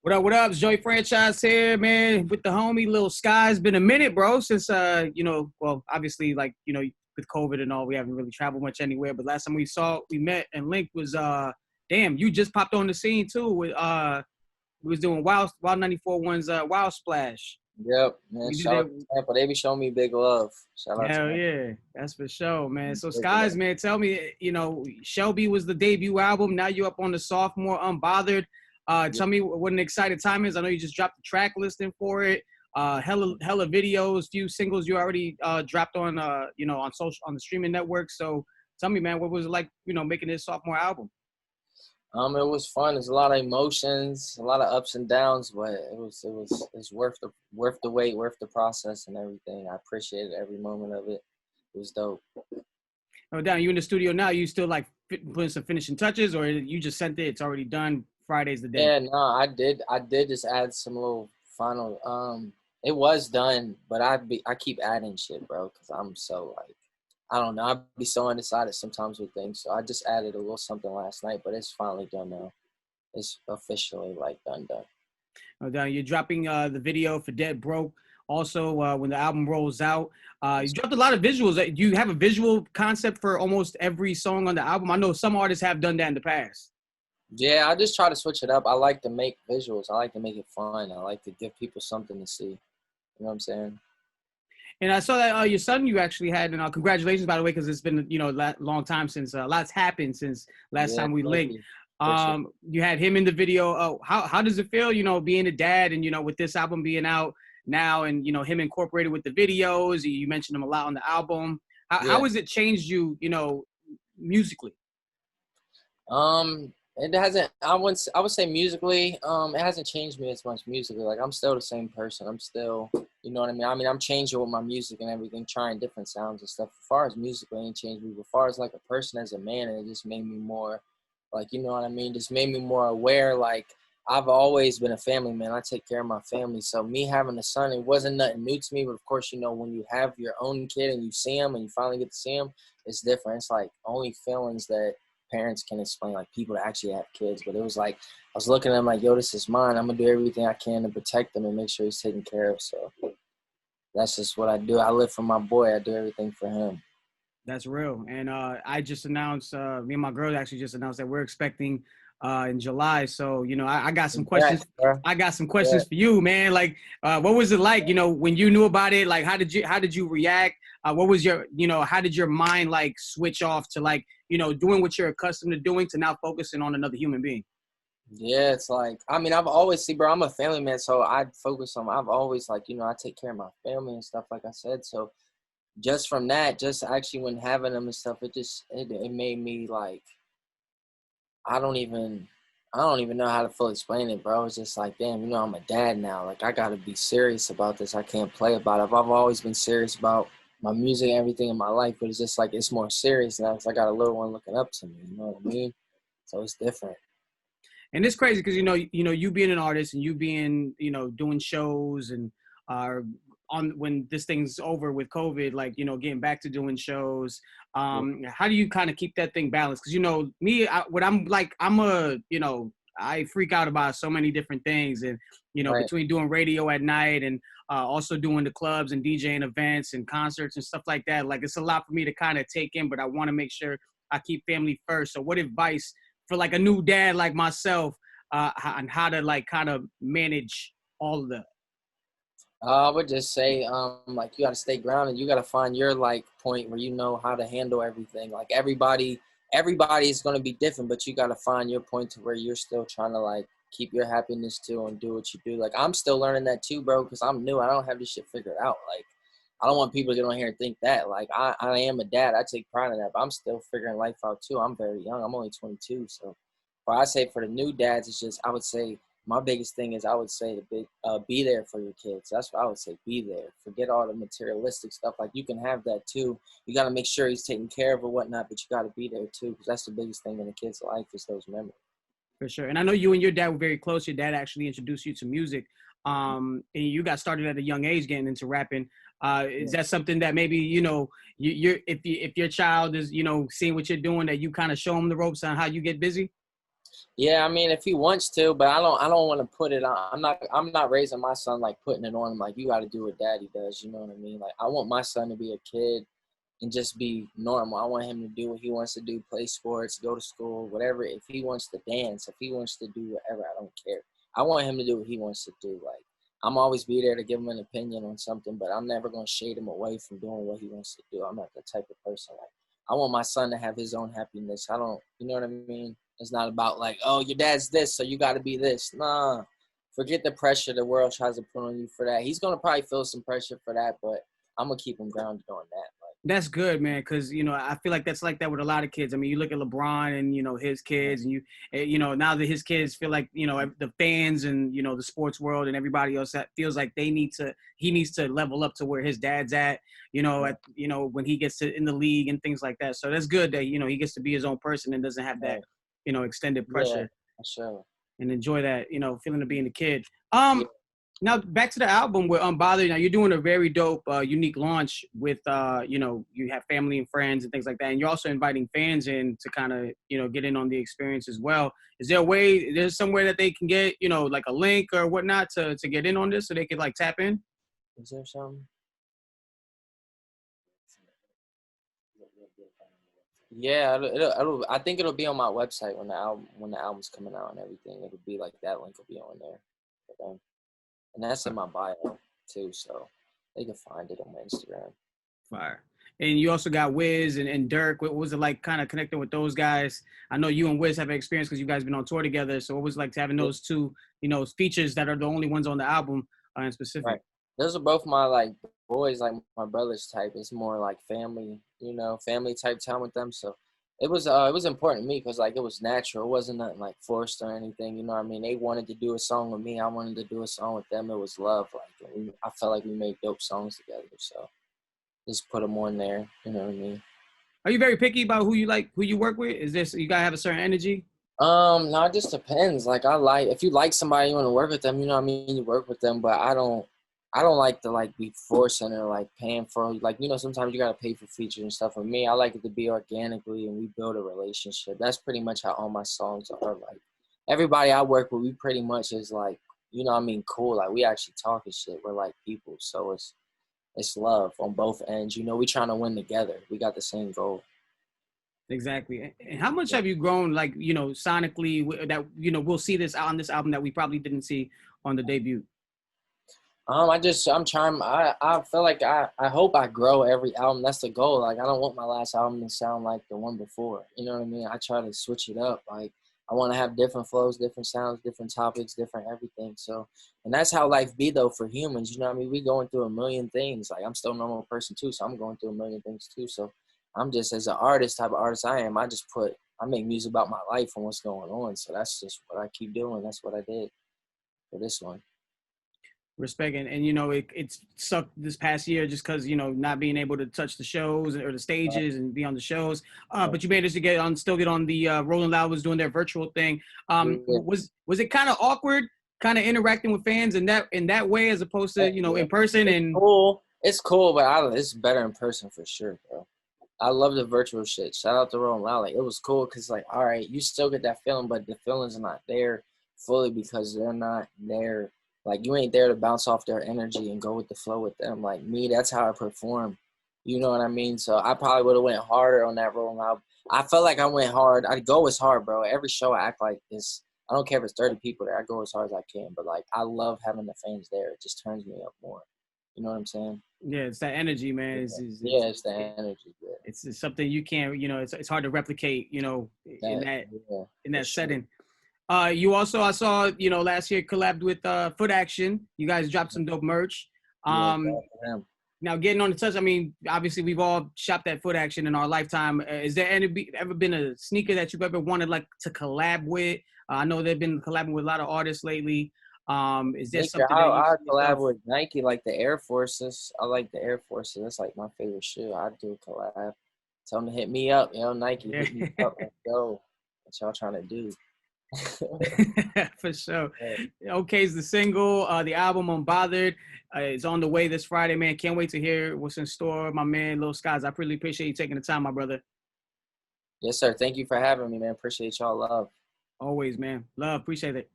What up? What up? It's Joey Franchise here, man, with the homie Lil Sky. It's been a minute, bro, since well, obviously, like, with COVID and all, we haven't really traveled much anywhere. But last time we met and linked was damn, you just popped on the scene too with we was doing Wild 94 one's Wild Splash. Yep, man. We did Shout out that. to Tampa. They be showing me big love. Shout out to Hell them. yeah, that's for sure, man. So Big Skies, love. man, tell me, Shelby was the debut album. Now you're up on the sophomore, Unbothered. Yeah. Tell me what an excited time is. I know you just dropped the track listing for it. Hella videos, few singles you already dropped on on the streaming network. So tell me, man, what was it like, making this sophomore album? It was fun. There's a lot of emotions, a lot of ups and downs, but it's worth the wait, worth the process and everything. I appreciated every moment of it. It was dope. Oh, down, you in the studio now? You still like putting some finishing touches, or you just sent it? It's already done. Friday's the day. Yeah, no, I did just add some little final. It was done, but I keep adding shit, bro, because I'm so like, I don't know. I'd be so undecided sometimes with things. So I just added a little something last night, but it's finally done now. It's officially like done. Oh, down, you're dropping the video for Dead Broke. Also, when the album rolls out, you dropped a lot of visuals. Do you have a visual concept for almost every song on the album? I know some artists have done that in the past. Yeah, I just try to switch it up. I like to make visuals. I like to make it fun. I like to give people something to see. You know what I'm saying? And I saw that your son you actually had, and congratulations, by the way, because it's been, long time since, lots happened since last time we linked. You had him in the video. How does it feel, being a dad and, with this album being out now and, him incorporated with the videos? You mentioned him a lot on the album. How has it changed you, musically? It hasn't. I would say musically, it hasn't changed me as much musically. Like I'm still the same person. I'm still, you know what I mean. I'm changing with my music and everything, trying different sounds and stuff. As far as musically, it ain't changed me. But as far as like a person as a man, it just made me more, like, you know what I mean. Just made me more aware. Like I've always been a family man. I take care of my family. So me having a son, it wasn't nothing new to me. But of course, when you have your own kid and you see him and you finally get to see him, it's different. It's like only feelings that parents can explain, like people that actually have kids. But it was like I was looking at him like, yo, this is mine. I'm gonna do everything I can to protect him and make sure he's taken care of. So that's just what I do. I live for my boy. I do everything for him. That's real. And I just announced, me and my girl actually just announced that we're expecting in July. So, I got some questions. I got some questions for you, man. Like, what was it like, when you knew about it? Like, how did you react? What was your, how did your mind like switch off to like, doing what you're accustomed to doing to now focusing on another human being? Yeah, it's like, I've always, bro, I'm a family man. So I've always like, I take care of my family and stuff, like I said. So just from that, just actually when having them and stuff, it made me like, I don't even know how to fully explain it, bro. It's just like, damn, I'm a dad now. Like, I got to be serious about this. I can't play about it. I've always been serious about my music and everything in my life, but it's just like, it's more serious now because I got a little one looking up to me. You know what I mean? So it's different. And it's crazy because, you being an artist and you being, doing shows and when this thing's over with COVID, like, getting back to doing shows, how do you kind of keep that thing balanced? Because, me, I freak out about so many different things. And, Right. between doing radio at night and also doing the clubs and DJing events and concerts and stuff like that, like it's a lot for me to kind of take in, but I want to make sure I keep family first. So what advice for like a new dad like myself on how to like kind of manage all of that? I would just say, like, you got to stay grounded. You got to find your, like, point where you know how to handle everything. Like, everybody is going to be different, but you got to find your point to where you're still trying to, like, keep your happiness, too, and do what you do. Like, I'm still learning that, too, bro, because I'm new. I don't have this shit figured out. Like, I don't want people to get on here and think that. Like, I am a dad. I take pride in that, but I'm still figuring life out, too. I'm very young. I'm only 22, so. But I say for the new dads, it's just, I would say, my biggest thing is I would say to be there for your kids. That's what I would say. Be there. Forget all the materialistic stuff. Like, you can have that too. You got to make sure he's taken care of or whatnot, but you got to be there too, because that's the biggest thing in a kid's life is those memories. For sure. And I know you and your dad were very close. Your dad actually introduced you to music. And you got started at a young age getting into rapping. Is that something that maybe, if your child is, seeing what you're doing, that you kind of show them the ropes on how you get busy? Yeah, I mean, if he wants to, but I don't want to put it on. I'm not raising my son like putting it on him like you got to do what daddy does. You know what I mean? Like I want my son to be a kid and just be normal. I want him to do what he wants to do, play sports, go to school, whatever. If he wants to dance, if he wants to do whatever, I don't care. I want him to do what he wants to do. Like I'm always be there to give him an opinion on something, but I'm never gonna shade him away from doing what he wants to do. I'm not the type of person like I want my son to have his own happiness. I don't, you know what I mean? It's not about like, oh, your dad's this, so you got to be this. Nah, forget the pressure the world tries to put on you for that. He's gonna probably feel some pressure for that, but I'm gonna keep him grounded on that. That's good, man, because, you know, I feel like that's like that with a lot of kids. I mean, you look at LeBron and, you know, his kids, and you know, now that his kids feel like, you know, the fans and, you know, the sports world and everybody else that feels like he needs to level up to where his dad's at, you know, when he gets to in the league and things like that. So that's good that, you know, he gets to be his own person and doesn't have that, you know, extended pressure. Yeah, for sure. And enjoy that, you know, feeling of being a kid. Yeah. Now back to the album with Unbothered. Now you're doing a very dope, unique launch with, you know, you have family and friends and things like that, and you're also inviting fans in to kind of, you know, get in on the experience as well. Is there a way? There's somewhere that they can get, you know, like a link or whatnot to get in on this, so they could like tap in? Is there something? Yeah, I think it'll be on my website when the album's coming out and everything. It'll be like that link will be on there. And that's in my bio too, so they can find it on my Instagram. Fire. And you also got Wiz and Dirk. What was it like kind of connecting with those guys? I know you and Wiz have experience because you guys been on tour together. So what was it like to having those two, you know, features that are the only ones on the album in specific? Right. Those are both my like boys, like my brothers type. It's more like family, you know, family type time with them. So it was important to me because like it was natural. It wasn't nothing like forced or anything. You know what I mean? They wanted to do a song with me. I wanted to do a song with them. It was love. Like I felt like we made dope songs together. So just put them on there. You know what I mean? Are you very picky about who you work with? Is this, you gotta have a certain energy? No, it just depends. Like if you like somebody, you want to work with them, you know what I mean? You work with them, but I don't like to like be forcing or like paying for, like, you know, sometimes you got to pay for features and stuff. For me, I like it to be organically and we build a relationship. That's pretty much how all my songs are. Like everybody I work with, we pretty much is like, you know what I mean? Cool. Like we actually talk and shit. We're like people. So it's love on both ends. You know, we trying to win together. We got the same goal. Exactly. And how much have you grown, like, you know, sonically, that, you know, we'll see this on this album that we probably didn't see on the debut? I'm trying. I feel like I hope I grow every album. That's the goal. Like I don't want my last album to sound like the one before. You know what I mean? I try to switch it up. Like I want to have different flows, different sounds, different topics, different everything. So, and that's how life be though for humans. You know what I mean? We going through a million things. Like I'm still a normal person too, so I'm going through a million things too. So I'm just as an artist, type of artist I am. I make music about my life and what's going on. So that's just what I keep doing. That's what I did for this one. Respect. And you know, it's sucked this past year just because, you know, not being able to touch the shows or the stages and be on the shows. But you managed to still get on the Rolling Loud was doing their virtual thing. Was it kind of awkward, kind of interacting with fans in that way as opposed to, you know, in person? And it's cool, but it's better in person for sure, bro. I love the virtual shit. Shout out to Rolling Loud. Like it was cool because like, all right, you still get that feeling, but the feelings are not there fully because they're not there. Like, you ain't there to bounce off their energy and go with the flow with them. Like, me, that's how I perform. You know what I mean? So I probably would have went harder on that Rolling Loud. I felt like I went hard. I go as hard, bro. Every show I act like this. I don't care if it's 30 people there. I go as hard as I can. But, like, I love having the fans there. It just turns me up more. You know what I'm saying? Yeah, it's that energy, man. It's the energy. Yeah. It's something you can't, you know, it's hard to replicate, you know, in that setting. You also, I saw, you know, last year collabed with Foot Action. You guys dropped some dope merch. Now getting on the touch, I mean, obviously we've all shopped at Foot Action in our lifetime. Is there ever been a sneaker that you've ever wanted like to collab with? I know they've been collabing with a lot of artists lately. Is there something I collab with Nike, like the Air Forces. I like the Air Forces. That's like my favorite shoe. I do a collab. Tell them to hit me up, Nike, hit me up. Let's go. What y'all trying to do? For sure. OK's the single, the album Unbothered is on the way this Friday, man. Can't wait to hear what's in store, my man, Lil Skies. I really appreciate you taking the time, my brother. Yes, sir. Thank you for having me, man. Appreciate y'all love. Always, man. Love. Appreciate it.